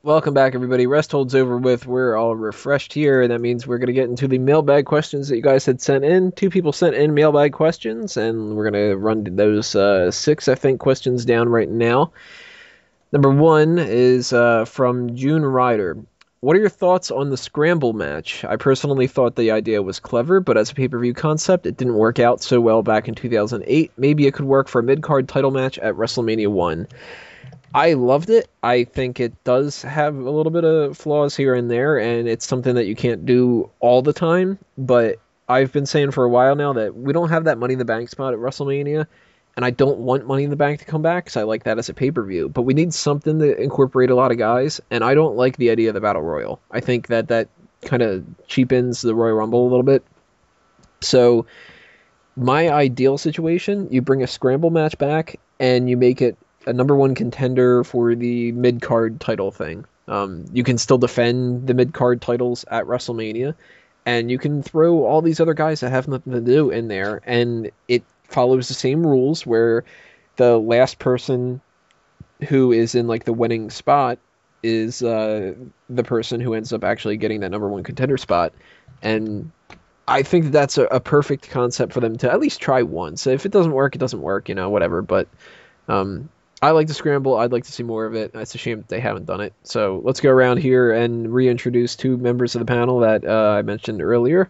Welcome back, everybody. Rest holds over with. We're all refreshed here, and that means we're going to get into the mailbag questions that you guys had sent in. Two people sent in mailbag questions, and we're going to run those six, I think, questions down right now. Number one is from June Ryder. What are your thoughts on the scramble match? I personally thought the idea was clever, but as a pay-per-view concept, it didn't work out so well back in 2008. Maybe it could work for a mid-card title match at WrestleMania 1. I loved it. I think it does have a little bit of flaws here and there, and it's something that you can't do all the time. But I've been saying for a while now that we don't have that Money in the Bank spot at WrestleMania, and I don't want Money in the Bank to come back because I like that as a pay-per-view. But we need something to incorporate a lot of guys, and I don't like the idea of the Battle Royal. I think that kind of cheapens the Royal Rumble a little bit. So my ideal situation, you bring a scramble match back, and you make it a number one contender for the mid-card title thing. You can still defend the mid-card titles at WrestleMania, and you can throw all these other guys that have nothing to do in there, and it follows the same rules where the last person who is in like the winning spot is the person who ends up actually getting that number one contender spot. And I think that's a perfect concept for them to at least try once. If it doesn't work, it doesn't work, whatever. But I like to scramble. I'd like to see more of it. It's a shame that they haven't done it. So let's go around here and reintroduce two members of the panel that I mentioned earlier,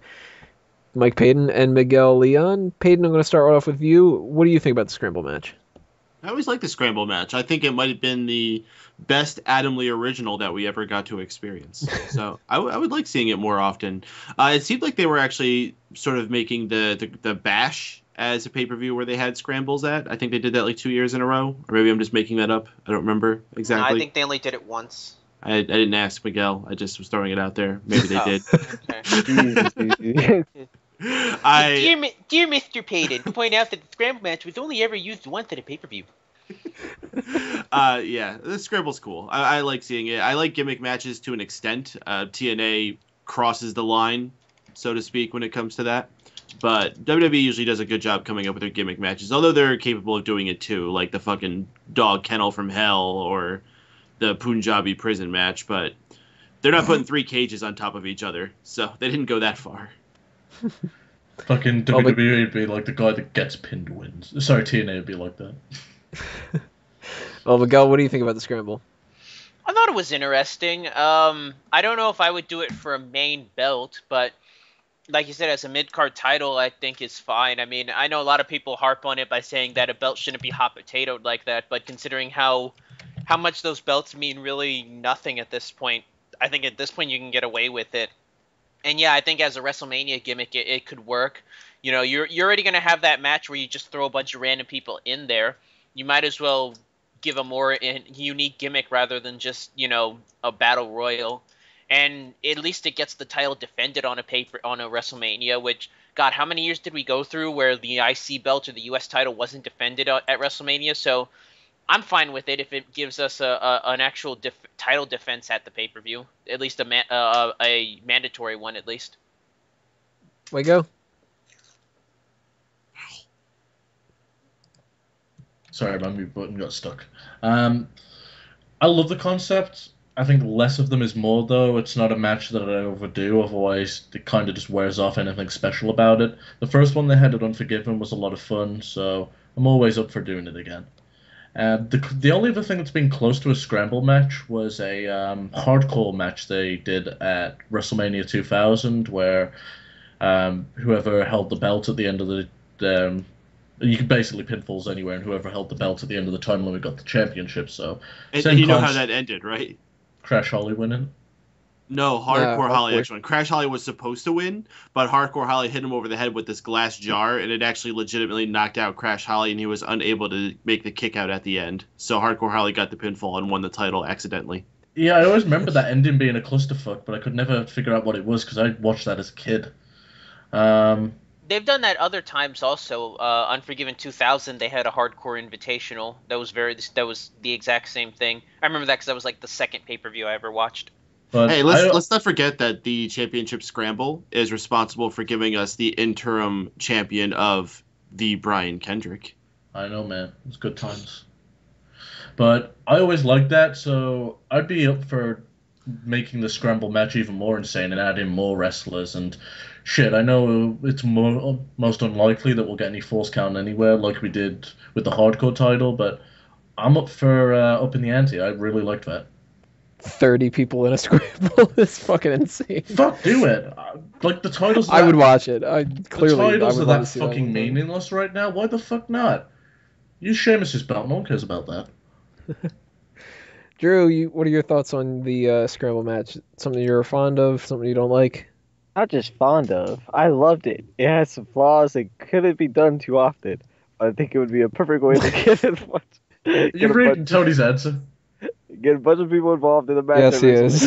Mike Payton and Miguel Leon. Payton, I'm going to start off with you. What do you think about the scramble match? I always like the scramble match. I think it might have been the best Adam Lee original that we ever got to experience. So I would like seeing it more often. It seemed like they were actually sort of making the Bash as a pay-per-view where they had scrambles at. I think they did that like 2 years in a row. Or maybe I'm just making that up. I don't remember exactly. I think they only did it once. I didn't ask Miguel. I just was throwing it out there. Maybe they did. Okay. Dear Mr. Payton, point out that the scramble match was only ever used once at a pay-per-view. Yeah, the scramble's cool. I like seeing it. I like gimmick matches to an extent. TNA crosses the line, so to speak, when it comes to that. But WWE usually does a good job coming up with their gimmick matches, although they're capable of doing it too, like the fucking dog kennel from hell or the Punjabi prison match. But they're not putting three cages on top of each other, so they didn't go that far. Fucking WWE would be like the guy that gets pinned wins. Sorry, TNA would be like that. Well, Miguel, what do you think about the scramble? I thought it was interesting. I don't know if I would do it for a main belt, but like you said, as a mid-card title, I think it's fine. I mean, I know a lot of people harp on it by saying that a belt shouldn't be hot potatoed like that, but considering how much those belts mean really nothing at this point, I think at this point you can get away with it. And yeah, I think as a WrestleMania gimmick, it could work. You're already going to have that match where you just throw a bunch of random people in there. You might as well give a more unique gimmick rather than just, a battle royal. And at least it gets the title defended on a WrestleMania, which, God, how many years did we go through where the IC belt or the US title wasn't defended at WrestleMania? So I'm fine with it if it gives us an actual title defense at the pay-per-view, at least a mandatory one, at least. Way go. Sorry, my mute button got stuck. I love the concept. I think less of them is more, though. It's not a match that I overdo, otherwise it kind of just wears off anything special about it. The first one they had at Unforgiven was a lot of fun, so I'm always up for doing it again. The only other thing that's been close to a scramble match was a hardcore match they did at WrestleMania 2000, where whoever held the belt at the end of the... you could basically pinfalls anywhere, and whoever held the belt at the end of the time limit got the championship. So, and you know how that ended, right? Crash Holly winning? No, Hardcore Holly actually won. Crash Holly was supposed to win, but Hardcore Holly hit him over the head with this glass jar, and it actually legitimately knocked out Crash Holly, and he was unable to make the kick out at the end. So Hardcore Holly got the pinfall and won the title accidentally. Yeah, I always remember that ending being a clusterfuck, but I could never figure out what it was because I watched that as a kid. They've done that other times also. Unforgiven 2000, they had a hardcore invitational. That was the exact same thing. I remember that because that was like the second pay-per-view I ever watched. But hey, let's not forget that the championship scramble is responsible for giving us the interim champion of the Brian Kendrick. I know, man. It was good times. But I always liked that, so I'd be up for making the scramble match even more insane and add in more wrestlers and shit. I know it's most unlikely that we'll get any false count anywhere like we did with the hardcore title, but I'm up for up in the ante. I really liked that. 30 people in a scramble is fucking insane. Fuck, do it. Like the titles. I would watch it. I The clearly I titles would are love that to see fucking one. meaningless right now. Why the fuck not? Use Sheamus's belt. No one cares about that. Drew, what are your thoughts on the scramble match? Something you're fond of? Something you don't like? Not just fond of. I loved it. It has some flaws. It couldn't be done too often. I think it would be a perfect way to get it. You're reading Tony's answer. Get a bunch of people involved in the match. Yes, he is.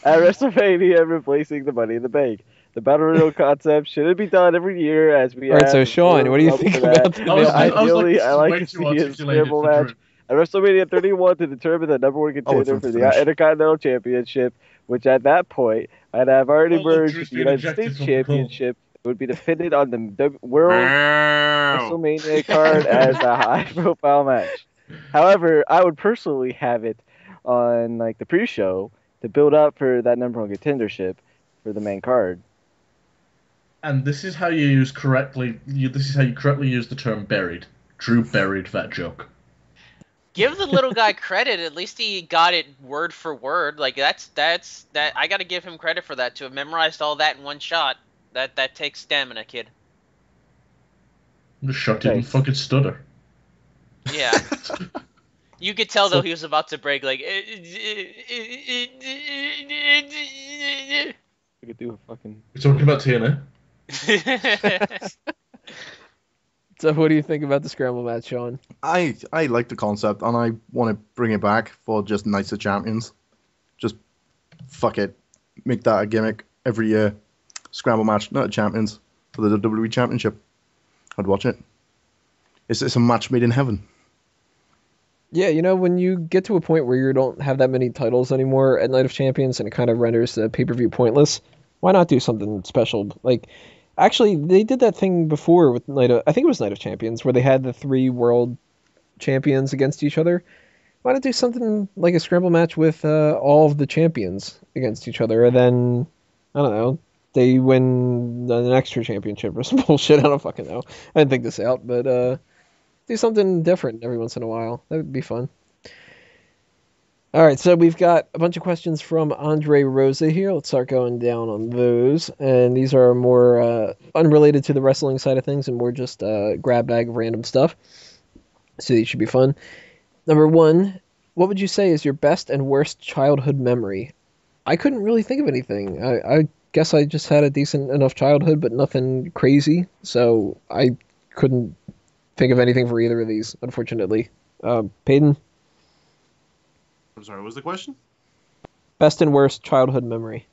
At WrestleMania, replacing the Money in the Bank. The Battle Royal concept shouldn't be done every year as we All right, have so Sean, what do you up think for that. about the Ideally, I like way to too see a articulated scramble for match Drew. at WrestleMania 31 to determine the number one contender from for the the finish. Intercontinental Championship, which at that point I'd have already Oh, look, merged Drew's with the being United ejected States from the call. Championship. It would be defended on the World Meow. WrestleMania card as a high-profile match. However, I would personally have it on like the pre-show to build up for that number one contendership for the main card. And this is how you use correctly. This is how you correctly use the term buried. Drew buried that joke. Give the little guy credit. At least he got it word for word. Like that's that. I got to give him credit for that. To have memorized all that in one shot. That takes stamina, kid. I'm just shocked he didn't Thanks. fucking stutter. Yeah. You could tell though So- he was about to break. Like. We could do a fucking. We're talking about TNA. So what do you think about the scramble match, Sean? I like the concept, and I want to bring it back for just Nights of Champions. Just fuck it, make that a gimmick every year. Scramble match, not a champions for the WWE Championship. I'd watch it. It's a match made in heaven. Yeah, when you get to a point where you don't have that many titles anymore at Night of Champions and it kind of renders the pay-per-view pointless, why not do something special? Like, actually, they did that thing before with I think it was Night of Champions, where they had the 3 world champions against each other. Why not do something like a scramble match with all of the champions against each other, and then, I don't know, they win an extra championship or some bullshit. I don't fucking know. I didn't think this out, but do something different every once in a while. That would be fun. All right, so we've got a bunch of questions from Andre Rosa here. Let's start going down on those. And these are more unrelated to the wrestling side of things and more just grab bag of random stuff. So these should be fun. Number 1, what would you say is your best and worst childhood memory? I couldn't really think of anything. I guess I just had a decent enough childhood, but nothing crazy. So I couldn't think of anything for either of these, unfortunately. Peyton? I'm sorry, what was the question? Best and worst childhood memory.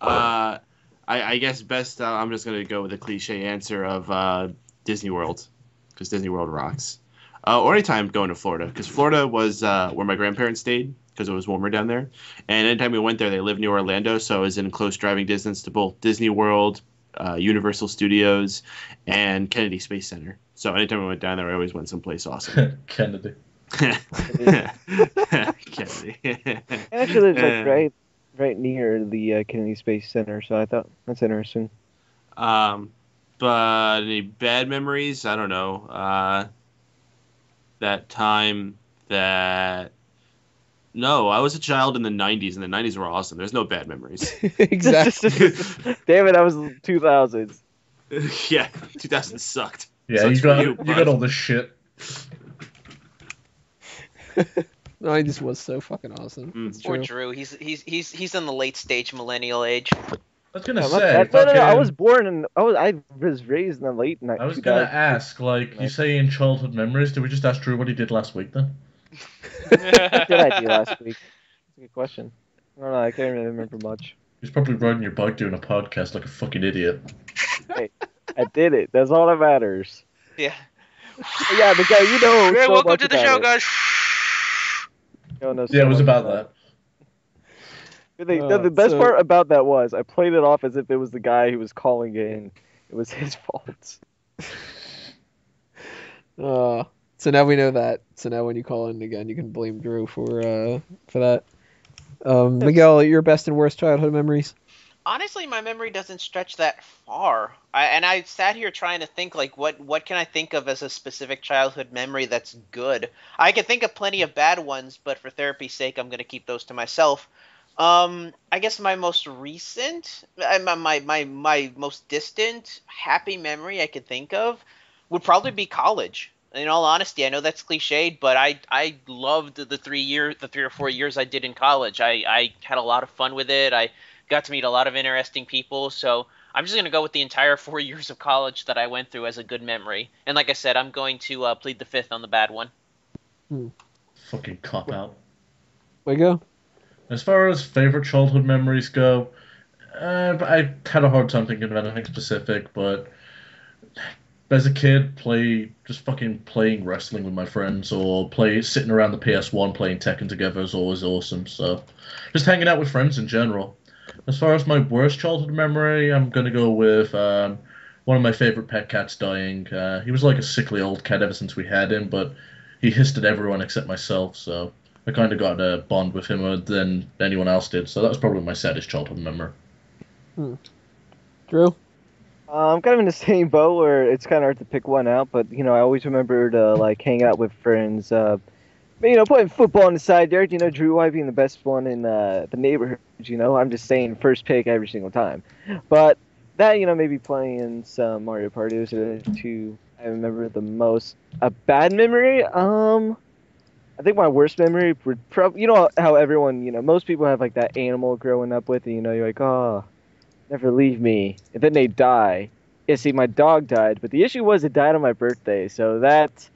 I guess best. I'm just gonna go with the cliche answer of Disney World, because Disney World rocks. Or anytime going to Florida, because Florida was where my grandparents stayed, because it was warmer down there. And anytime we went there, they lived near Orlando, so I was in close driving distance to both Disney World, Universal Studios, and Kennedy Space Center. So anytime we went down there, I always went someplace awesome. Kennedy. Kennedy. It actually lives like right near the Kennedy Space Center, so I thought that's interesting. But any bad memories? I don't know. That time that... No, I was a child in the 90s, and the 90s were awesome. There's no bad memories. Exactly. Damn it, I was 2000s. Yeah, 2000 sucked. Yeah, Sucks you for got you, you bud. got all this shit. No, he just was so fucking awesome. It's Poor true. Drew. He's in the late stage millennial age. I was gonna No, say, no, I fucking- was born in. I was raised in the late 90s. I was gonna ask, like, you say in childhood memories, did we just ask Drew what he did last week then? What did I do last week? That's a good question. I don't know. I can't really remember much. He's probably riding your bike doing a podcast like a fucking idiot. I did it. That's all that matters. Yeah. Yeah, the guy, Hey, so welcome much to the about show, it. guys. You know so Yeah, it was much about that. The best so- part about that was I played it off as if it was the guy who was calling in. It was his fault. So now we know that. So now when you call in again, you can blame Drew for that. Miguel, your best and worst childhood memories? Honestly, my memory doesn't stretch that far. I sat here trying to think like what can I think of as a specific childhood memory that's good. I can think of plenty of bad ones, but for therapy's sake, I'm gonna keep those to myself. I guess my most recent, my most distant happy memory I could think of would probably be college. In all honesty, I know that's cliched, but I loved the 3 or 4 years I did in college. I had a lot of fun with it. I got to meet a lot of interesting people. So I'm just gonna go with the entire 4 years of college that I went through as a good memory. And like I said, I'm going to plead the fifth on the bad one. Fucking cop out. Miguel? As far as favorite childhood memories go, I had a hard time thinking of anything specific, but as a kid, just fucking playing wrestling with my friends or sitting around the PS1 playing Tekken together is always awesome. So, just hanging out with friends in general. As far as my worst childhood memory, I'm gonna go with one of my favorite pet cats dying. He was like a sickly old cat ever since we had him, but he hissed at everyone except myself. So I kind of got a bond with him more than anyone else did. So that was probably my saddest childhood memory. Drew? I'm kind of in the same boat where it's kind of hard to pick one out, but I always remembered like hanging out with friends, playing football on the side there. Drew White being the best one in the neighborhood. I'm just saying first pick every single time. But that maybe playing some Mario Party was the two I remember the most. A bad memory, I think my worst memory would probably how everyone most people have like that animal growing up with, and you're like, oh, never leave me, and then they die. Yeah, see, my dog died, but the issue was it died on my birthday, so that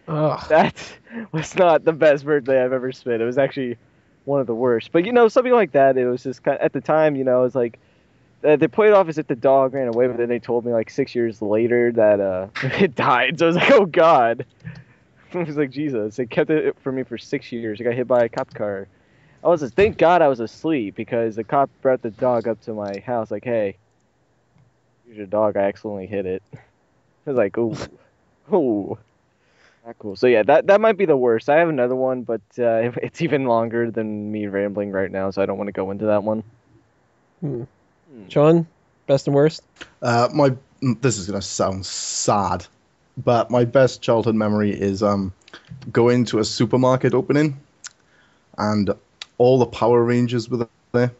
was not the best birthday I've ever spent. It was actually one of the worst. But something like that, it was just kind of, at the time, it was like they played off as if the dog ran away, but then they told me like 6 years later that it died. So I was like, oh god. I was like, Jesus. They kept it for me for 6 years. I got hit by a cop car. Thank God I was asleep, because the cop brought the dog up to my house like, hey, here's your dog. I accidentally hit it. I was like, ooh. Not cool. So yeah, that might be the worst. I have another one, but it's even longer than me rambling right now, so I don't want to go into that one. Sean, best and worst? This is gonna sound sad, but my best childhood memory is going to a supermarket opening, and all the Power Rangers were there,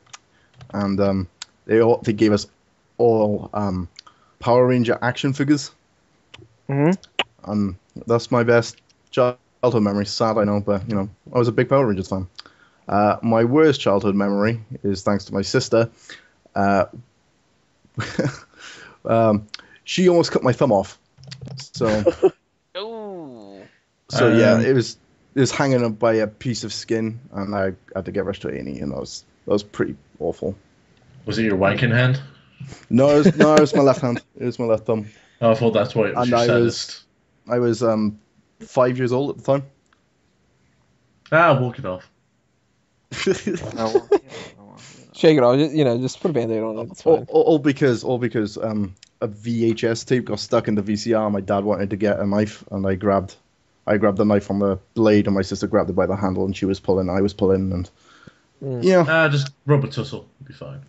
and they gave us all Power Ranger action figures. That's my best childhood memory. Sad, I know, but I was a big Power Rangers fan. My worst childhood memory is thanks to my sister. She almost cut my thumb off. So yeah, it was hanging up by a piece of skin, and I had to get rushed to A&E, and that was pretty awful. Was it your wanking hand? No, it was my left hand. It was my left thumb. Oh, I thought that's why it was your saddest. I was 5 years old at the time. Walk it off. Shake it off. Just put a band-aid on it. It's fine. All because a VHS tape got stuck in the VCR. My dad wanted to get a knife, and I grabbed the knife on the blade, and my sister grabbed it by the handle, and she was pulling, I was pulling, and just rub a tussle. It'll be fine.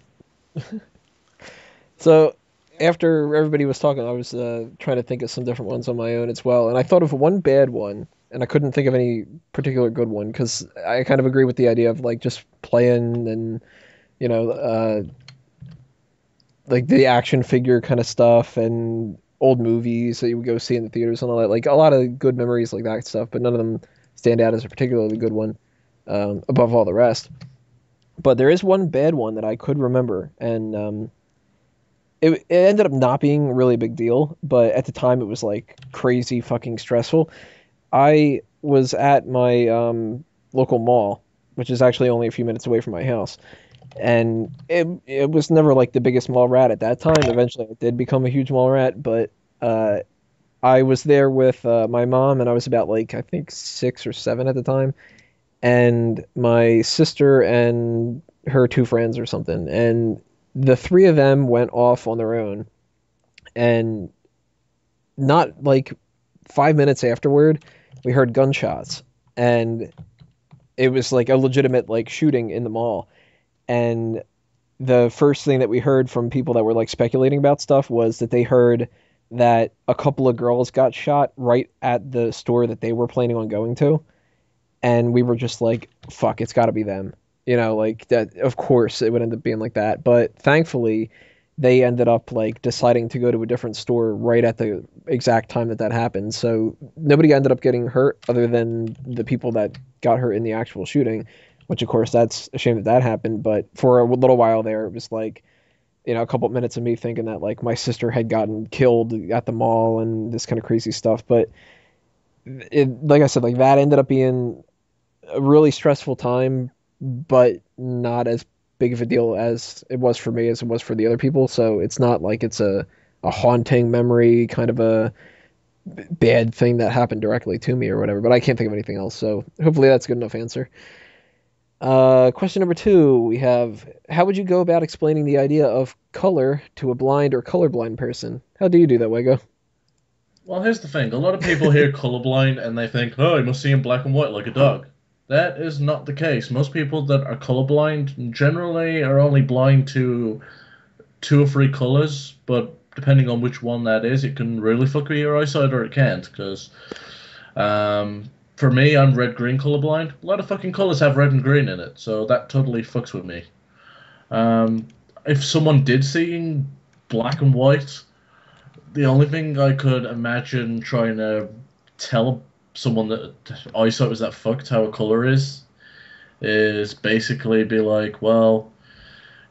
So after everybody was talking, I was trying to think of some different ones on my own as well, and I thought of one bad one, and I couldn't think of any particular good one, because I kind of agree with the idea of like just playing and like the action figure kind of stuff and old movies that you would go see in the theaters and all that. Like a lot of good memories like that stuff, but none of them stand out as a particularly good one above all the rest. But there is one bad one that I could remember, and it ended up not being really a big deal, but at the time it was like crazy fucking stressful. I was at my local mall, which is actually only a few minutes away from my house. And it was never like the biggest mall rat at that time. Eventually it did become a huge mall rat, but I was there with my mom, and I was about like, I think 6 or 7 at the time. And my sister and her 2 friends or something. And the 3 of them went off on their own. And not like 5 minutes afterward, we heard gunshots, and it was like a legitimate like shooting in the mall. And the first thing that we heard from people that were like speculating about stuff was that they heard that a couple of girls got shot right at the store that they were planning on going to. And we were just like, fuck, it's got to be them. You know, like that, of course it would end up being like that. But thankfully, they ended up like deciding to go to a different store right at the exact time that that happened. So nobody ended up getting hurt other than the people that got hurt in the actual shooting, which of course that's a shame that that happened. But for a little while there, it was like, you know, a couple minutes of me thinking that like my sister had gotten killed at the mall and this kind of crazy stuff. But like I said, like that ended up being a really stressful time, but not as big of a deal as it was for me as it was for the other people. So it's not like it's a haunting memory, kind of a bad thing that happened directly to me or whatever, but I can't think of anything else. So hopefully that's a good enough answer. Question number 2, we have, how would you go about explaining the idea of color to a blind or colorblind person? How do you do that, Wego? Well, here's the thing. A lot of people hear colorblind and they think, oh, you must see in black and white like a dog. That is not the case. Most people that are colorblind generally are only blind to 2 or 3 colors, but depending on which one that is, it can really fuck with your eyesight or it can't. Because for me, I'm red-green colorblind. A lot of fucking colors have red and green in it, so that totally fucks with me. If someone did see in black and white, the only thing I could imagine trying to tell someone that eyesight was that fucked how a color is basically be like, well,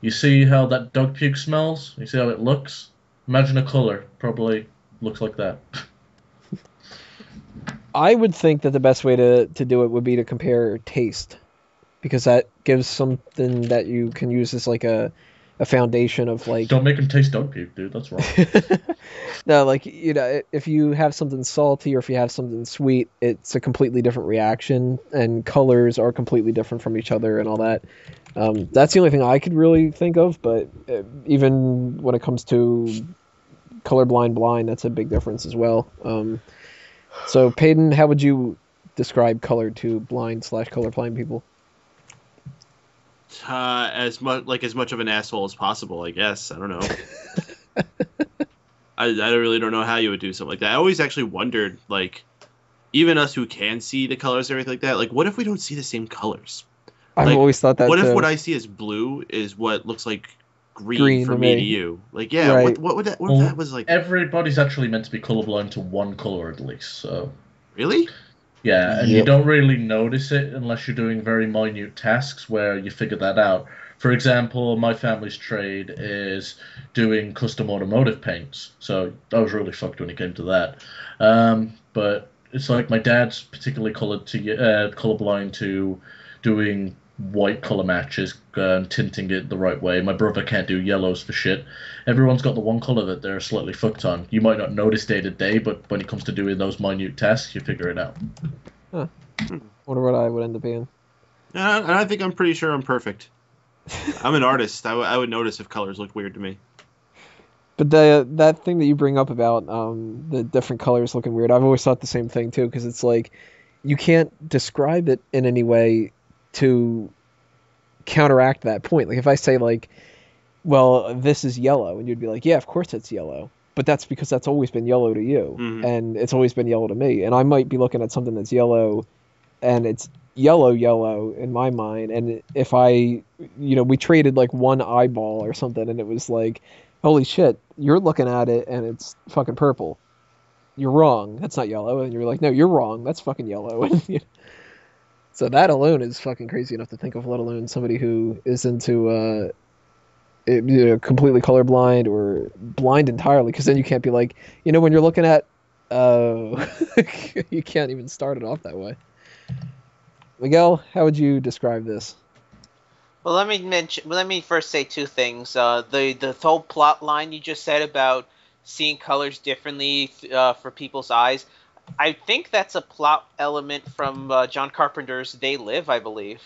you see how that dog puke smells? You see how it looks? Imagine a color. Probably looks like that. I would think that the best way to do it would be to compare taste, because that gives something that you can use as like a foundation of like... Don't make them taste dog puke, dude. That's wrong. No, like, you know, if you have something salty or if you have something sweet, it's a completely different reaction, and colors are completely different from each other and all that. That's the only thing I could really think of, but even when it comes to colorblind blind, that's a big difference as well. So Peyton, how would you describe color to blind/colorblind people? As much of an asshole as possible, I guess. I don't know. I really don't know how you would do something like that. I always actually wondered, like, even us who can see the colors and everything like that, like, what if we don't see the same colors? I've Like, always thought that what too. if what I see as blue is what looks like green Green for to me me. to you? Like, yeah, Right. what would that? What Well, if that was like? Everybody's actually meant to be colorblind to one color at least, so... Really? Yeah, and you Yep. don't really notice it unless you're doing very minute tasks where you figure that out. For example, my family's trade is doing custom automotive paints, so I was really fucked when it came to that. But it's like my dad's particularly colorblind to doing white color matches and tinting it the right way. My brother can't do yellows for shit. Everyone's got the one color that they're slightly fucked on. You might not notice day to day, but when it comes to doing those minute tasks, you figure it out. Huh. Wonder what I would end up being. I think I'm pretty sure I'm perfect. I'm an artist. I would notice if colors look weird to me. But that thing that you bring up about the different colors looking weird, I've always thought the same thing too, because it's like you can't describe it in any way to counteract that point. Like if I say like, well, this is yellow, and you'd be like, yeah, of course it's yellow, but that's because that's always been yellow to you, and it's always been yellow to me. And I might be looking at something that's yellow, and it's yellow in my mind. And if I, we traded like one eyeball or something, and it was like, holy shit, you're looking at it and it's fucking purple. You're wrong. That's not yellow. And you're like, no, you're wrong. That's fucking yellow. So that alone is fucking crazy enough to think of, let alone somebody who is into completely colorblind or blind entirely, because then you can't be like, when you're looking at you can't even start it off that way. Miguel, how would you describe this? Well, let me first say 2 things. The whole plot line you just said about seeing colors differently for people's eyes, I think that's a plot element from John Carpenter's They Live, I believe.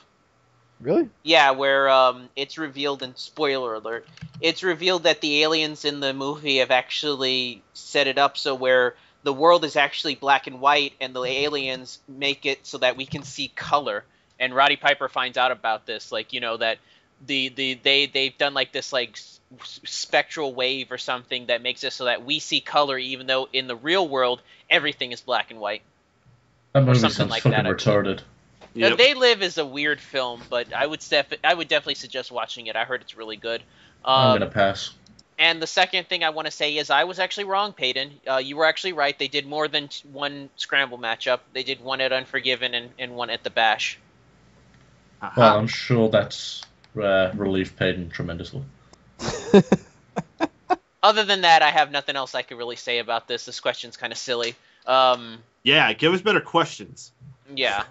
Really? Yeah, where it's revealed, and spoiler alert, it's revealed that the aliens in the movie have actually set it up so where the world is actually black and white, and the aliens make it so that we can see color. And Roddy Piper finds out about this, like, you know, that they've done like this like spectral wave or something that makes it so that we see color, even though in the real world everything is black and white. That movie something sounds like fucking that, I retarded. Yep. They Live is a weird film, but I would definitely suggest watching it. I heard it's really good. I'm gonna pass. And the second thing I want to say is I was actually wrong, Peyton. You were actually right. They did more than one scramble matchup. They did one at Unforgiven and one at the Bash. Well, I'm sure that's relieved Peyton tremendously. Other than that, I have nothing else I could really say about this. This question's kind of silly. Yeah, give us better questions. Yeah.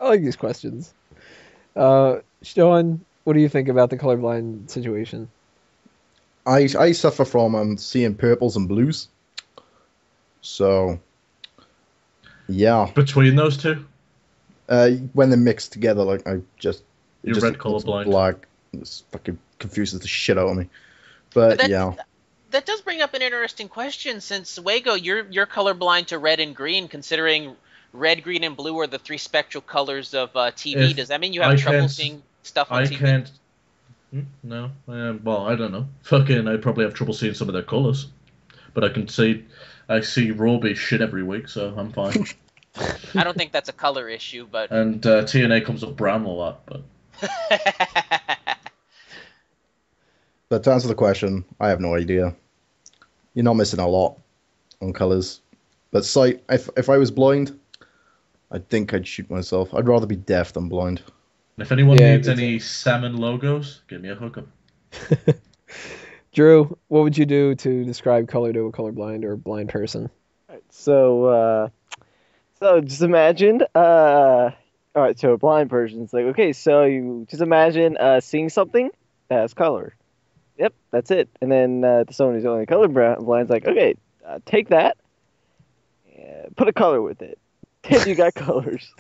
I like these questions. Sean, what do you think about the colorblind situation? I suffer from seeing purples and blues. So, yeah. Between those two? When they're mixed together, like You're red colorblind. Black. It fucking confuses the shit out of me. But yeah. That does bring up an interesting question, since Wago, you're colorblind to red and green, considering red, green, and blue are the three spectral colors of TV. Does that mean you have trouble seeing stuff on TV? I can't. No. Well, I don't know. Fucking, I probably have trouble seeing some of their colors, but I see Roby shit every week, so I'm fine. I don't think that's a color issue, but. And TNA comes up brown a lot, but. But to answer the question, I have no idea. You're not missing a lot on colors. But sight, if I was blind, I think I'd shoot myself. I'd rather be deaf than blind. If anyone needs any salmon logos, give me a hookup. Drew, what would you do to describe color to a colorblind or blind person? So just imagine, all right, so a blind person's like, okay, so you just imagine seeing something that has color. Yep, that's it. And then someone who's only colorblind's like, okay, take that, put a color with it. Then you got colors.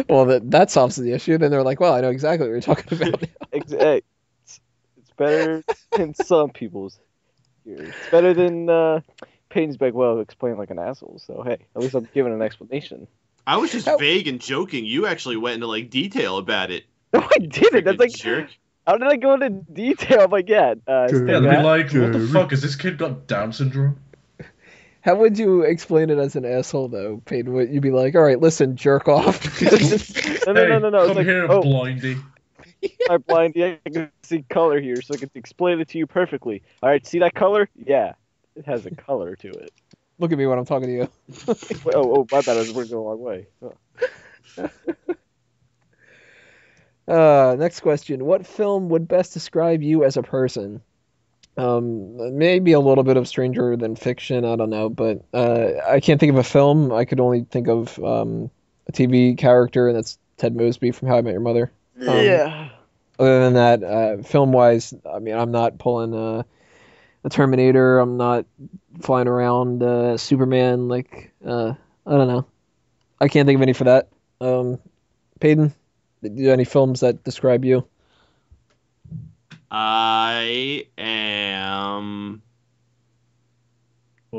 Well, that solves the issue. Then they're like, well, I know exactly what you're talking about now. It's better than some people's ears. It's better than Peyton's back well explained like an asshole. So hey, at least I'm giving an explanation. I was just vague and joking. You actually went into like detail about it. No, I didn't. That's like jerk. How did I go into detail? I'm like, yeah. Yeah, they'd be like, what the fuck? Has this kid got Down syndrome? How would you explain it as an asshole, though, Peyton? Would you be like, all right, listen, jerk off? No. Come It's like, here, blindy. I'm blind. Yeah, I can see color here, so I can explain it to you perfectly. All right, see that color? Yeah, it has a color to it. Look at me when I'm talking to you. Wait, oh, my bad. We're going a long way. Next question. What film would best describe you as a person? Maybe a little bit of Stranger Than Fiction, I don't know, but I can't think of a film. I could only think of a TV character, and that's Ted Mosby from How I Met Your Mother. Yeah. Other than that, film-wise, I mean, I'm not pulling a Terminator. I'm not flying around Superman. Like, I don't know. I can't think of any for that. Peyton, do you have any films that describe you? I am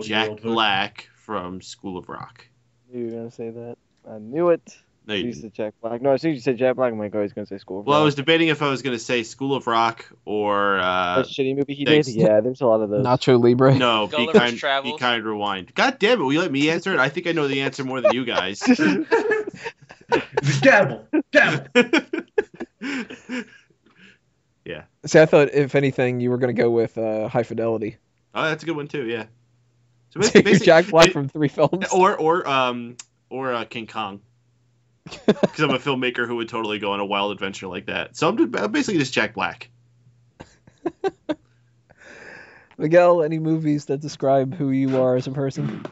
Jack Black from School of Rock. I knew you were going to say that. I knew it. No, you said Jack Black. No, as soon as you said Jack Black, I'm like, oh, he's going to say School of Rock. Well, I was debating if I was going to say School of Rock or... that shitty movie he thanks. did? Yeah, there's a lot of those. Nacho Libre? No, Be Kind, Rewind. God damn it, will you let me answer it? I think I know the answer more than you guys. Gavel. Yeah. See, I thought, if anything, you were going to go with High Fidelity. Oh, that's a good one, too, yeah. So basically Jack Black from 3 films. Or King Kong. Because I'm a filmmaker who would totally go on a wild adventure like that. So I'm basically just Jack Black. Miguel, any movies that describe who you are as a person?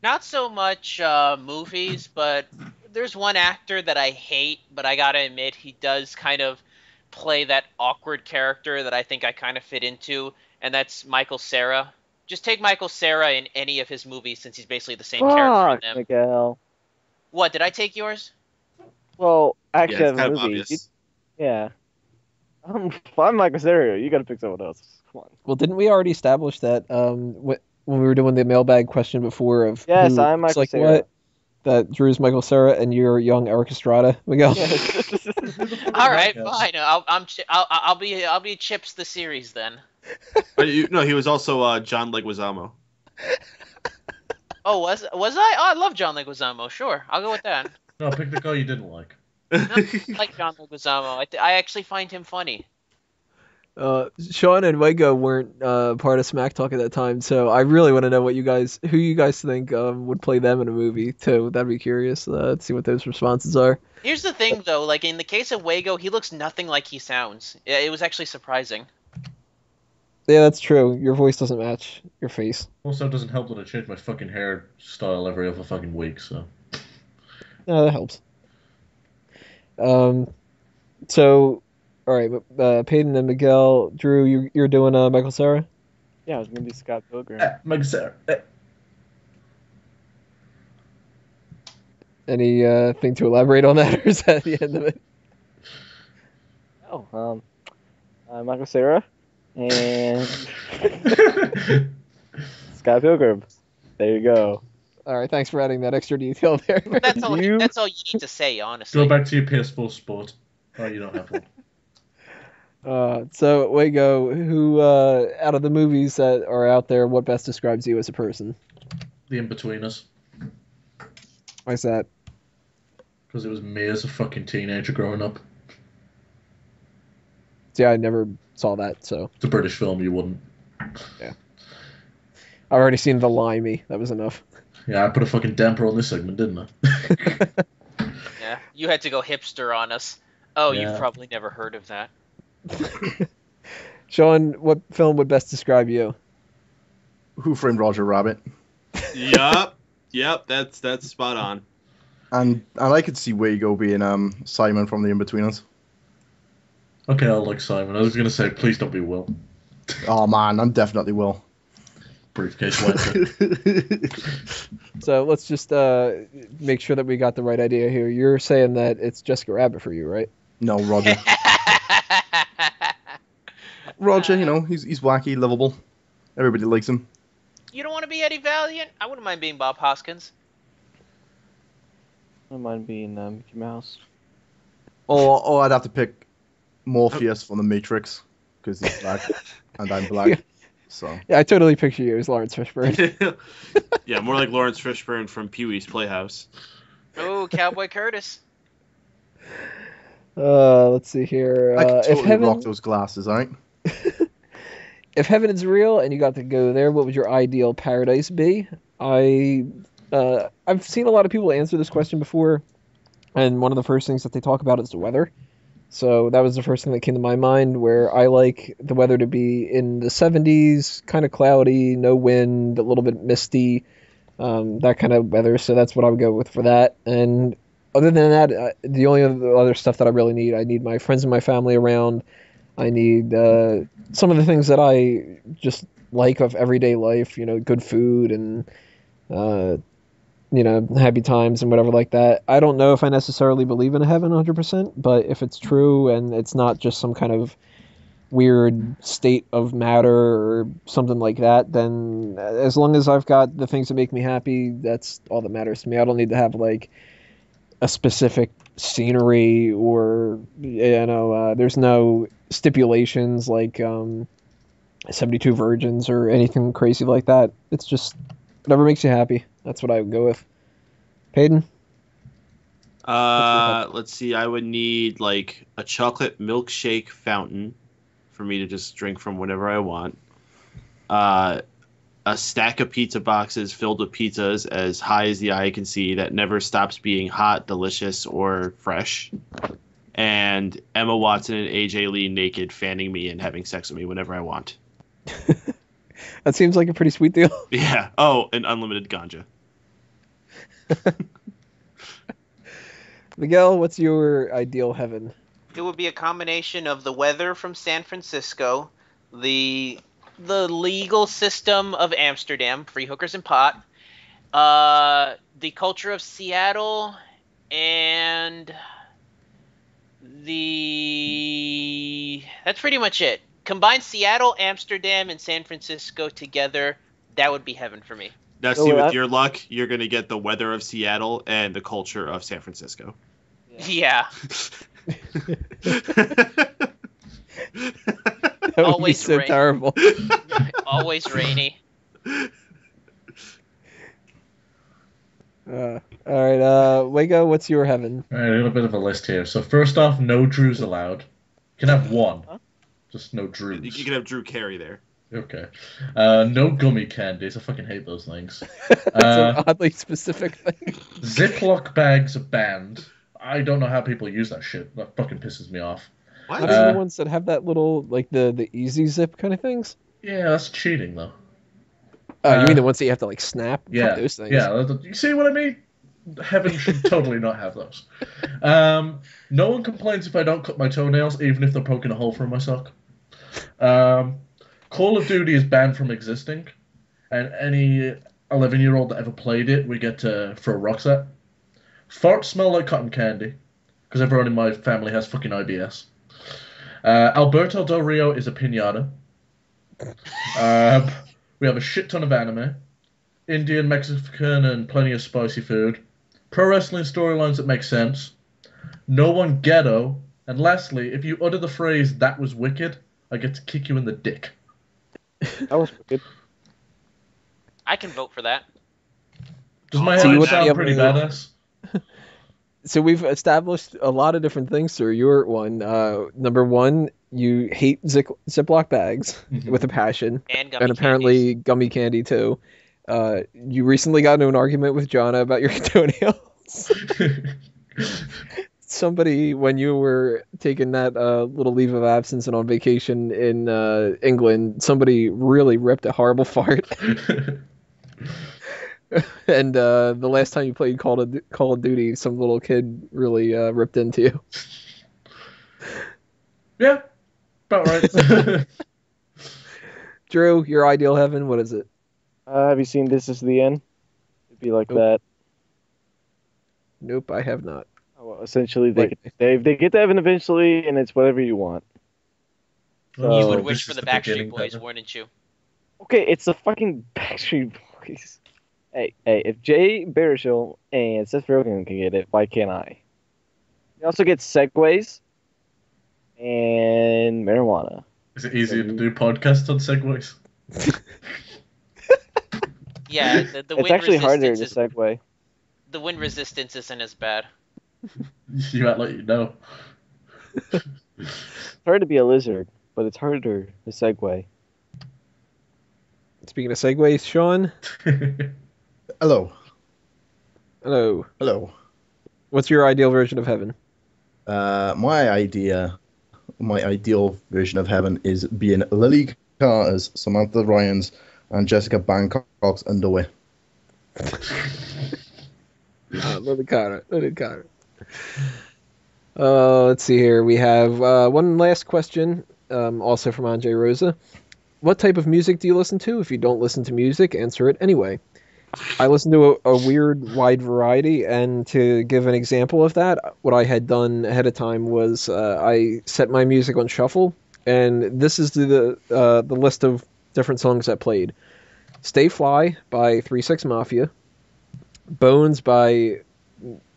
Not so much movies, but there's one actor that I hate, but I gotta admit he does kind of play that awkward character that I think I kind of fit into, and that's Michael Cera. Just take Michael Cera in any of his movies, since he's basically the same character in them. Miguel. What, did I take yours? Well, actually, yeah, I it's have a kind of movie. obvious. Yeah. I'm Michael Cera. You gotta pick someone else. Come on. Well, didn't we already establish that when we were doing the mailbag question before of Yes, who I'm looks Michael like Cera. what? That Drew's Michael Cera and you're young Eric Estrada, Miguel. Yes. All right, fine. I'll be Chips the series then. No, he was also John Leguizamo. Oh, was I? Oh, I love John Leguizamo. Sure, I'll go with that. No, pick the guy you didn't like. I like John Leguizamo. I actually find him funny. Sean and Wago weren't part of Smack Talk at that time, so I really want to know who you guys think would play them in a movie too. That'd be curious to see what those responses are. Here's the thing, though. Like in the case of Wago, he looks nothing like he sounds. It was actually surprising. Yeah, that's true. Your voice doesn't match your face. Also, it doesn't help that I change my fucking hairstyle every other fucking week, so. No, that helps. So, all right, Peyton and Miguel, Drew, you're doing Michael Cera? Yeah, I was gonna be Scott Pilgrim. Mike Sarah. Any thing to elaborate on that, or is that the end of it? Oh, Michael Cera and Scott Pilgrim. There you go. All right, thanks for adding that extra detail there. That's all. You- That's all you need to say, honestly. Go back to your PS4 Sport. Oh, you don't have one. So Wago, who out of the movies that are out there, what best describes you as a person? The In-Betweeners. Why's that? Because it was me as a fucking teenager growing up. See, I never saw that, so It's a British film, you wouldn't. I've already seen The Limey. That was enough. Yeah, I put a fucking damper on this segment, didn't I? Yeah, you had to go hipster on us. Oh, Yeah. you've probably never heard of that. Sean, what film would best describe you? Who Framed Roger Rabbit? Yep, that's spot on. And I could see Wago being Simon from The In-Betweeners. Okay, I'll like Simon. I was going to say, please don't be Will. Oh man, I'm definitely Will. Briefcase wanker. So let's just make sure that we got the right idea here. You're saying that it's Jessica Rabbit for you, right? No, Roger. Roger, he's wacky, lovable. Everybody likes him. You don't want to be Eddie Valiant? I wouldn't mind being Bob Hoskins. I don't mind being Mickey Mouse. Or I'd have to pick Morpheus from The Matrix because he's black and I'm black. So Yeah, I totally picture you as Lawrence Fishburne. Yeah, more like Lawrence Fishburne from Pee-wee's Playhouse. Oh, Cowboy Curtis. Let's see here. I could If totally heaven, rock those glasses, alright? if heaven is real and you got to go there, what would your ideal paradise be? I've seen a lot of people answer this question before, and one of the first things that they talk about is the weather. So that was the first thing that came to my mind, where I like the weather to be in the 70s, kind of cloudy, no wind, a little bit misty, that kind of weather. So that's what I would go with for that. And other than that, the only other stuff that I really need, I need my friends and my family around. I need some of the things that I just like of everyday life, good food and, happy times and whatever like that. I don't know if I necessarily believe in a heaven 100%, but if it's true and it's not just some kind of weird state of matter or something like that, then as long as I've got the things that make me happy, that's all that matters to me. I don't need to have like a specific scenery or there's no stipulations like 72 virgins or anything crazy like that. It's just whatever makes you happy. That's what I would go with. Peyton? Let's see. I would need like a chocolate milkshake fountain for me to just drink from whenever I want. A stack of pizza boxes filled with pizzas as high as the eye can see that never stops being hot, delicious, or fresh. And Emma Watson and AJ Lee naked fanning me and having sex with me whenever I want. That seems like a pretty sweet deal. Yeah. Oh, and unlimited ganja. Miguel, what's your ideal heaven? It would be a combination of the weather from San Francisco, the legal system of Amsterdam, free hookers and pot, the culture of Seattle, and the That's pretty much it. Combine Seattle, Amsterdam, and San Francisco together. That would be heaven for me. Now, see, with your luck, you're going to get the weather of Seattle and the culture of San Francisco. Yeah. That would be so terrible. Always rainy. All right, Wago, what's your heaven? All right, I got a bit of a list here. So first off, no Drews allowed. You can have one, just no Drews. You can have Drew Carey there. Okay. No gummy candies. I fucking hate those things. That's an oddly specific thing. Ziploc bags are banned. I don't know how people use that shit. That fucking pisses me off. What? Not even the ones that have that little, like, the easy zip kind of things? Yeah, that's cheating, though. You mean the ones that you have to, like, snap? Yeah. Fuck those things. Yeah, you see what I mean? Heaven should totally not have those. No one complains if I don't cut my toenails, even if they're poking a hole through my sock. Call of Duty is banned from existing, and any 11-year-old that ever played it, we get to throw rocks at. Farts smell like cotton candy, because everyone in my family has fucking IBS. Alberto Del Rio is a piñata. We have a shit ton of anime, Indian, Mexican, and plenty of spicy food. Pro wrestling storylines that make sense. No one ghetto. And lastly, if you utter the phrase, "that was wicked," I get to kick you in the dick. That was wicked. I can vote for that. Does my So you head would be sound able pretty to- badass? So we've established a lot of different things through your one. Number one, you hate Ziploc bags with a passion. And gummy And apparently gummy candy, too. You recently got into an argument with Jonna about your toenails. Somebody, when you were taking that little leave of absence and on vacation in England, somebody really ripped a horrible fart. And the last time you played Call of Duty, some little kid really ripped into you. Yeah, about right. Drew, your ideal heaven, what is it? Have you seen This Is the End? It'd be like Nope. that. Nope, I have not. Well, essentially, they Wait. get to heaven eventually, and it's whatever you want. You Oh, would this wish for is the beginning, Backstreet Boys, Pepper. wouldn't you? Okay, it's the fucking Backstreet Boys. Hey, if Jay Baruchel and Seth Rogen can get it, why can't I? You also get segways and marijuana. Is it easier to do podcasts on Segways? Yeah, the It's wind actually harder resistance to is, segue. the wind resistance isn't as bad. You act like you know. It's hard to be a lizard, but it's harder to segue. Speaking of segues, Sean, Hello. hello. Hello. What's your ideal version of heaven? My ideal version of heaven is being Lily Carter's, Samantha Ryan's, and Jessica Bangkok's underwear. Lily Carter. Let's see here. We have one last question, also from Andre Rosa. What type of music do you listen to? If you don't listen to music, answer it anyway. I listen to a weird, wide variety, and to give an example of that, what I had done ahead of time was I set my music on shuffle, and this is the list of different songs that played. Stay Fly by 3-6 Mafia. Bones by,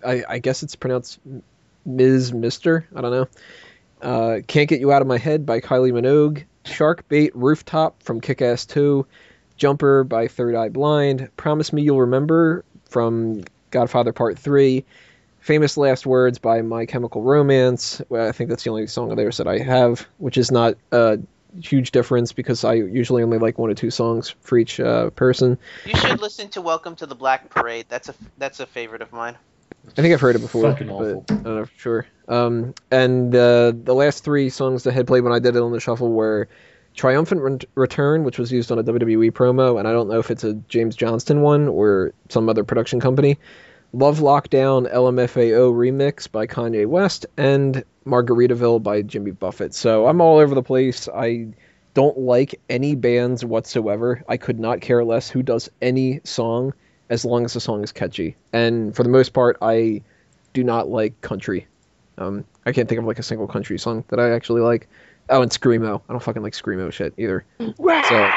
I guess it's pronounced Mister, I don't know. Can't Get You Out of My Head by Kylie Minogue. Shark Bait Rooftop from Kick-Ass 2. Jumper by Third Eye Blind. Promise Me You'll Remember from Godfather Part 3. Famous Last Words by My Chemical Romance. Well, I think that's the only song of theirs that I have, which is not a huge difference because I usually only like 1 or 2 songs for each person. You should listen to Welcome to the Black Parade. That's a favorite of mine. I think I've heard it before, Fucking but awful. I don't know for sure. And the last 3 songs that had played when I did it on the shuffle were Triumphant Return, which was used on a WWE promo, and I don't know if it's a James Johnston one or some other production company. Love Lockdown LMFAO remix by Kanye West, and Margaritaville by Jimmy Buffett. So I'm all over the place. I don't like any bands whatsoever. I could not care less who does any song as long as the song is catchy. And for the most part, I do not like country. I can't think of like a single country song that I actually like. Oh, and screamo. I don't fucking like screamo shit either. So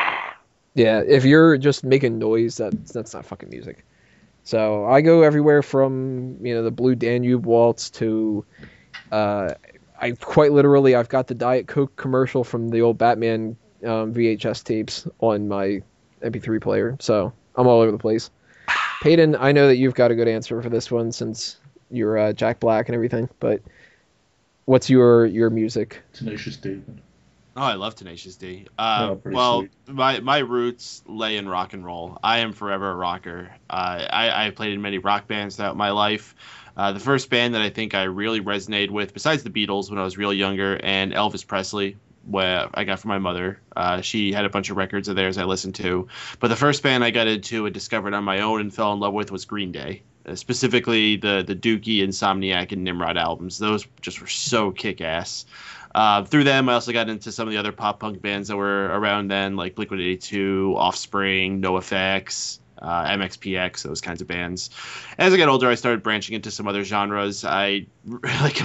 yeah, if you're just making noise, that's not fucking music. So I go everywhere from the Blue Danube Waltz to I quite literally I've got the Diet Coke commercial from the old Batman VHS tapes on my MP3 player. So I'm all over the place. Peyton, I know that you've got a good answer for this one since you're Jack Black and everything, but what's your music? Tenacious D. Oh, I love Tenacious D. Pretty Well, sweet. my roots lay in rock and roll. I am forever a rocker. I played in many rock bands throughout my life. The first band that I think I really resonated with, besides the Beatles when I was real younger, and Elvis Presley, where I got from my mother. She had a bunch of records of theirs I listened to. But the first band I got into and discovered on my own and fell in love with was Green Day. Specifically the Dookie, Insomniac, and Nimrod albums. Those just were so kick-ass. Through them, I also got into some of the other pop punk bands that were around then, like Blink-182, Offspring, NoFX, MXPX, those kinds of bands. As I got older, I started branching into some other genres. I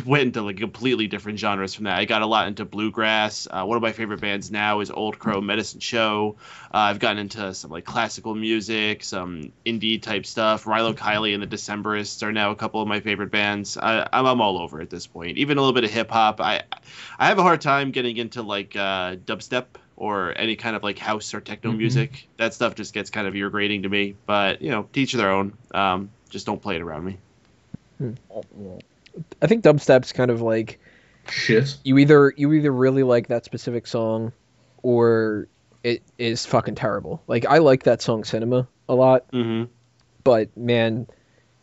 went into completely different genres from that. I got a lot into bluegrass. One of my favorite bands now is Old Crow Medicine Show. I've gotten into some classical music, some indie type stuff. Rilo Kiley and the Decemberists are now a couple of my favorite bands. I'm all over at this point. Even a little bit of hip hop. I have a hard time getting into dubstep or any kind of house or techno music. That stuff just gets kind of irritating to me. But to each their own. Just don't play it around me. I think dubstep's kind of like Shit. you either really like that specific song or it is fucking terrible. Like I like that song Cinema a lot, but man,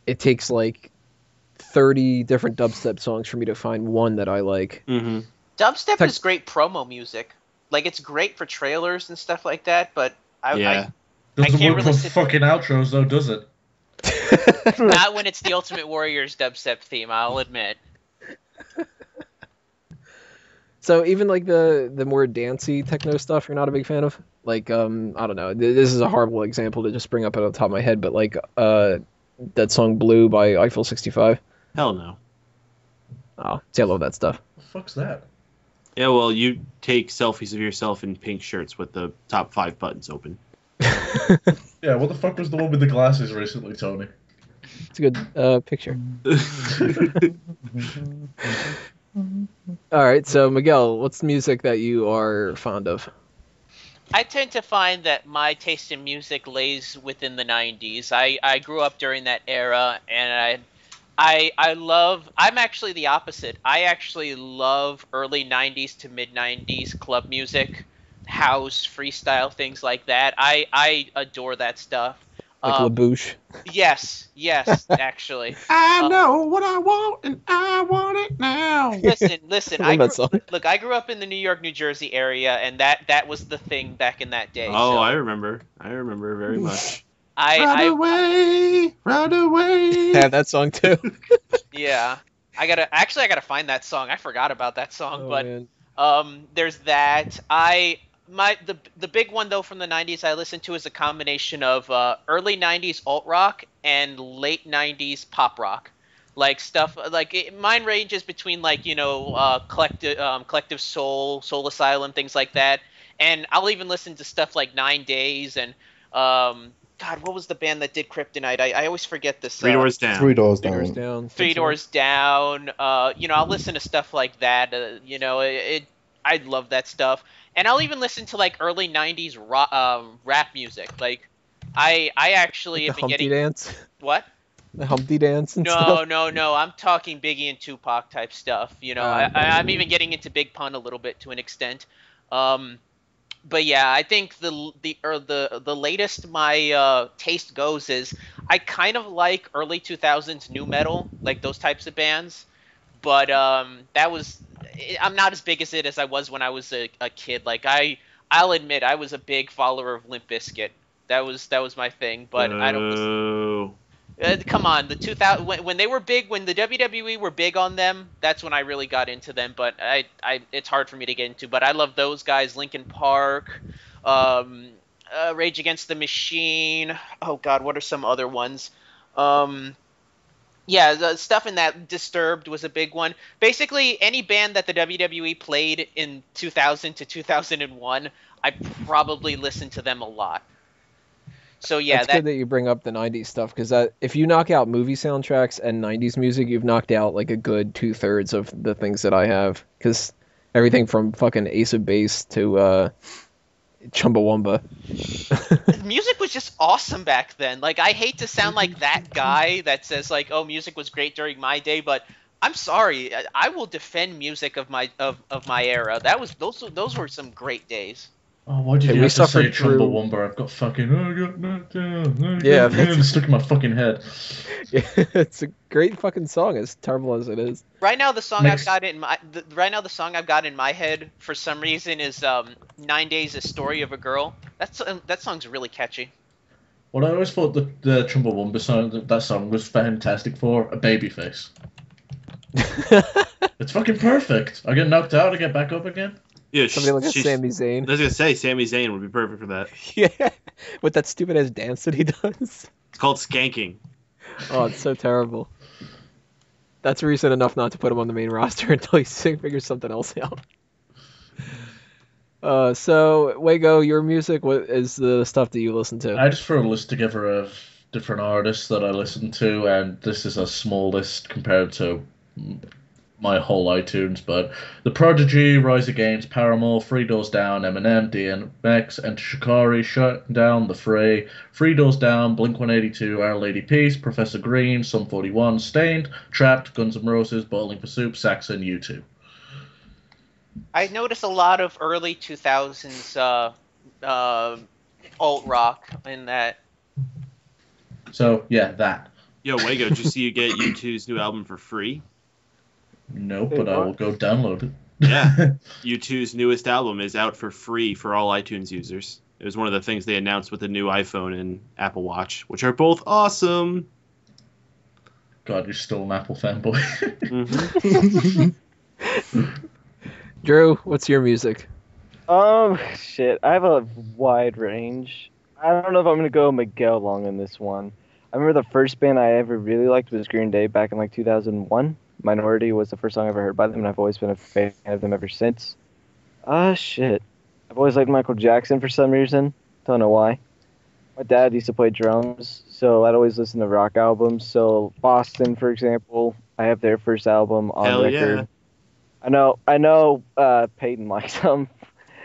it takes 30 different dubstep songs for me to find one that I like. Dubstep is great promo music. It's great for trailers and stuff like that, but I Doesn't can't work really for fucking outros though, does it? not when it's the Ultimate Warrior's dubstep theme, I'll admit. So even the more dancey techno stuff, you're not a big fan of? I don't know. This is a horrible example to just bring up at the top of my head, but that song Blue by Eiffel 65. Hell no. Oh, see, I love that stuff. What the fuck's that? Yeah, well, you take selfies of yourself in pink shirts with the top 5 buttons open. Yeah, what the fuck was the one with the glasses recently, Tony? It's a good picture. All right, so Miguel, what's the music that you are fond of? I tend to find that my taste in music lays within the 90s. I grew up during that era, and I'm actually the opposite. I actually love early 90s to mid 90s club music, house, freestyle, things like that. I adore that stuff. La Bouche? Yes, actually. I know what I want, and I want it now. Listen. I love that song. Look, I grew up in the New York, New Jersey area, and that was the thing back in that day. Oh, so I remember very much. I Run away. I have that song too. yeah. I gotta find that song. I forgot about that song, but Man. there's that. The big one though from the 90s I listened to is a combination of early 90s alt rock and late 90s pop rock, stuff mine ranges between collective soul asylum, things like that, and I'll even listen to stuff like 9 Days and God, what was the band that did Kryptonite? I always forget this. Three Doors Down. Three Doors Three Doors Down. Down. Three Doors Down. I'll listen to stuff like that. I love that stuff, and I'll even listen to early '90s rap music. I actually The have been Humpty getting Dance? what? The Humpty Dance and stuff? No. I'm talking Biggie and Tupac type stuff. I'm even getting into Big Pun a little bit to an extent. But yeah, I think the latest my taste goes is I kind of like early 2000s new metal, those types of bands. But I'm not as big as it as I was when I was a kid. I'll admit I was a big follower of Limp Bizkit. That was my thing. But I don't listen. Come on, the 2000 when they were big, when the WWE were big on them, that's when I really got into them. But it's hard for me to get into. But I love those guys, Linkin Park, Rage Against the Machine. Oh God, what are some other ones? Yeah, the stuff in that Disturbed was a big one. Basically, any band that the WWE played in 2000 to 2001, I probably listened to them a lot. So yeah, That's good that you bring up the 90s stuff, because if you knock out movie soundtracks and 90s music, you've knocked out like a good 2/3 of the things that I have. Because everything from fucking Ace of Base to Chumbawamba. music was just awesome back then. Like, I hate to sound like that guy that says like, "Oh, music was great during my day," but I'm sorry, I will defend music of my era. Those were some great days. Oh, why did Hey, you we have to say suffered through- Chumbawamba? I've got fucking Yeah, it's stuck in my fucking head. Yeah, it's a great fucking song, as terrible as it is. Right now, the song Makes- I've got in my head for some reason is 9 Days: A Story of a Girl. That song's really catchy. What I always thought the Chumbawamba song, that song was fantastic for a babyface. It's fucking perfect. I get knocked out, I get back up again. Yeah, Somebody like a Sami Zayn. I was gonna say Sami Zayn would be perfect for that. Yeah, with that stupid ass dance that he does. It's called skanking. Oh, it's so terrible. That's reason enough not to put him on the main roster until he figures something else out. So Wago, your music, what is the stuff that you listen to? I just threw a list together of different artists that I listen to, and this is a small list compared to my whole iTunes, but The Prodigy, Rise Against, Paramore, Three Doors Down, Eminem, DMX, Enter Shikari, Shut Down, The Fray, Three Doors Down, Blink-182, Our Lady Peace, Professor Green, Sum 41, Stained, Trapped, Guns N' Roses, Bowling for Soup, Saxon, U2. I noticed a lot of early 2000s alt rock in that. So, yeah, that. Yo, Wago, did you see you get U2's new album for free? No, but I will go download it. Yeah. U2's newest album is out for free for all iTunes users. It was one of the things they announced with the new iPhone and Apple Watch, which are both awesome. God, you're still an Apple fanboy. Mm-hmm. Drew, what's your music? Shit, I have a wide range. I don't know if I'm gonna go Miguel Long in this one. I remember the first band I ever really liked was Green Day back in like 2001. Minority was the first song I ever heard by them, and I've always been a fan of them ever since. Shit. I've always liked Michael Jackson for some reason. Don't know why. My dad used to play drums, so I'd always listen to rock albums. So Boston, for example, I have their first album on Hell record. yeah. I know. Peyton likes them.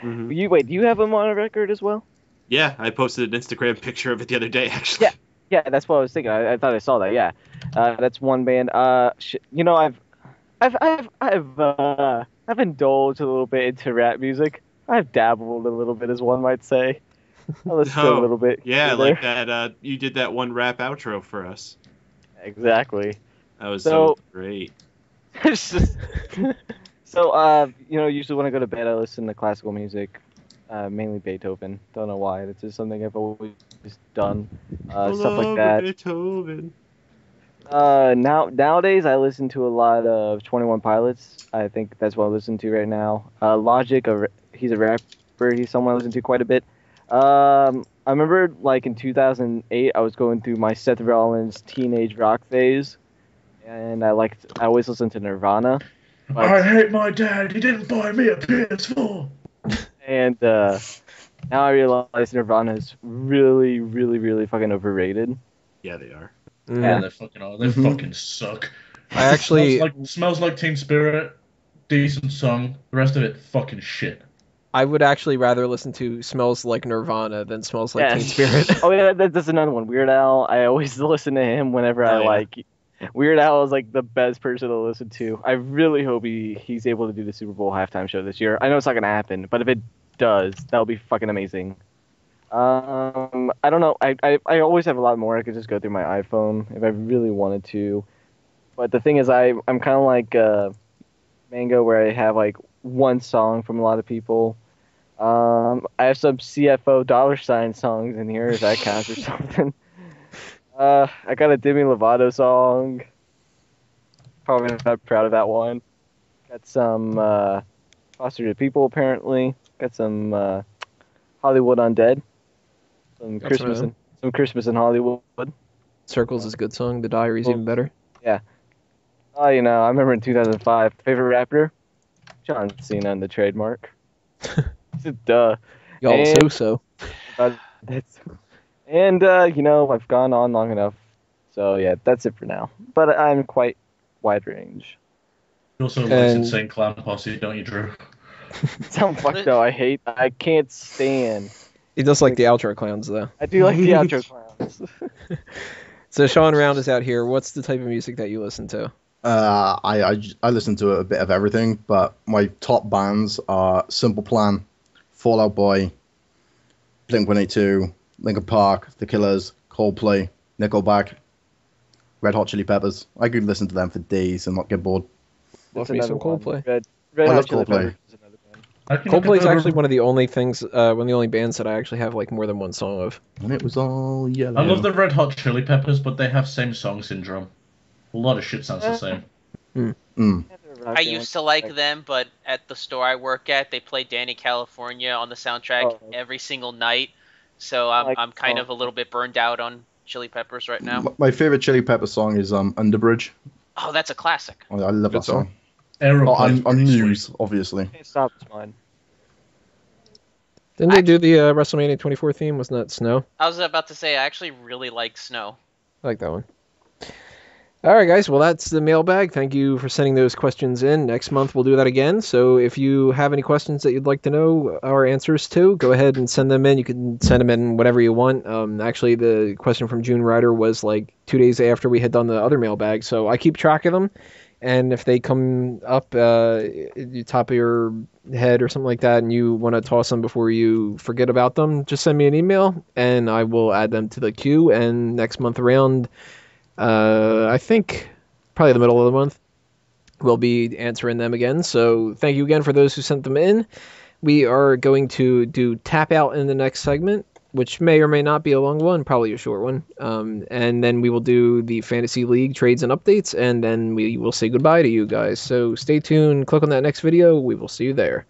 Mm-hmm. Do you have them on a record as well? Yeah, I posted an Instagram picture of it the other day, actually. Yeah. Yeah, that's what I was thinking. I thought I saw that. Yeah, that's one band. You know, I've indulged a little bit into rap music. I've dabbled a little bit, as one might say. I listened to a little bit. Yeah, here. like that. You did that one rap outro for us. Exactly. That was so great. It's just- you know, usually when I go to bed, I listen to classical music, mainly Beethoven. Don't know why. It's just something I've always done. Stuff like that. Beethoven. Nowadays, I listen to a lot of 21 Pilots. I think that's what I listen to right now. Logic, he's a rapper. He's someone I listen to quite a bit. I remember, like, in 2008, I was going through my Seth Rollins teenage rock phase, and I always listened to Nirvana. But, I hate my dad. He didn't buy me a PS4. and now I realize Nirvana is really, really, really fucking overrated. Yeah, they are. Yeah, they fucking are. They fucking suck. I actually, Smells like Teen Spirit. Decent song. The rest of it, fucking shit. I would actually rather listen to "Smells Like Nirvana" than "Smells Like Teen Spirit." Oh yeah, that's another one. Weird Al. I always listen to him whenever I yeah. like. Weird Al is like the best person to listen to. I really hope he's able to do the Super Bowl halftime show this year. I know it's not gonna happen, but if it does, that'll be fucking amazing. I don't know. I always have a lot more. I could just go through my iPhone if I really wanted to. But the thing is, I'm kind of like Mango, where I have like one song from a lot of people. I have some CFO $ songs in here, if that counts or something. I got a Demi Lovato song. Probably not proud of that one. Got some Foster the People, apparently. Got some Hollywood Undead. Some Christmas in Hollywood. Circles is a good song. The Diary's even better. Oh, you know, I remember in 2005, favorite rapper, John Cena and the trademark. Duh. Y'all And so. that's and you know, I've gone on long enough. So yeah, that's it for now. But I'm quite wide range. You also likes And- Insane Clown Posse, don't you, Drew? Sound fucked though. I can't stand. He does like the outro clowns though. I do like the outro clowns. So Sean Round is out here. What's the type of music that you listen to? I listen to a bit of everything, but my top bands are Simple Plan, Fall Out Boy, Blink-182, Linkin Park, The Killers, Coldplay, Nickelback, Red Hot Chili Peppers. I could listen to them for days and not get bored. Love That's me some another one. Coldplay. Red I Hot love Chili Coldplay. Peppers is another band. Coldplay's actually one of the only things, one of the only bands that I actually have like more than one song of. And it was all yellow. I love the Red Hot Chili Peppers, but they have same song syndrome. A lot of shit sounds the same. I used to like them, but at the store I work at, they play Danny California on the soundtrack Oh. every single night. So Like I'm kind song. of a little bit burned out on Chili Peppers right now. My favorite Chili Pepper song is Underbridge. Oh, that's a classic. I love Good that song. Aeroplane's On pretty sweet. News, obviously. Can't stop is mine. Didn't they do the WrestleMania 24 theme? Wasn't that Snow? I was about to say I actually really like Snow. I like that one. All right, guys. Well, that's the mailbag. Thank you for sending those questions in. Next month, we'll do that again. So if you have any questions that you'd like to know our answers to, go ahead and send them in. You can send them in whatever you want. Actually, the question from June Ryder was like 2 days after we had done the other mailbag. So I keep track of them. And if they come up at the top of your head or something like that and you want to toss them before you forget about them, just send me an email and I will add them to the queue. And next month around, I think probably the middle of the month, we'll be answering them again. So thank you again for those who sent them in. We are going to do Tap Out in the next segment, which may or may not be a long one, probably a short one. And then we will do the Fantasy League trades and updates, and then we will say goodbye to you guys. So stay tuned, click on that next video. We will see you there.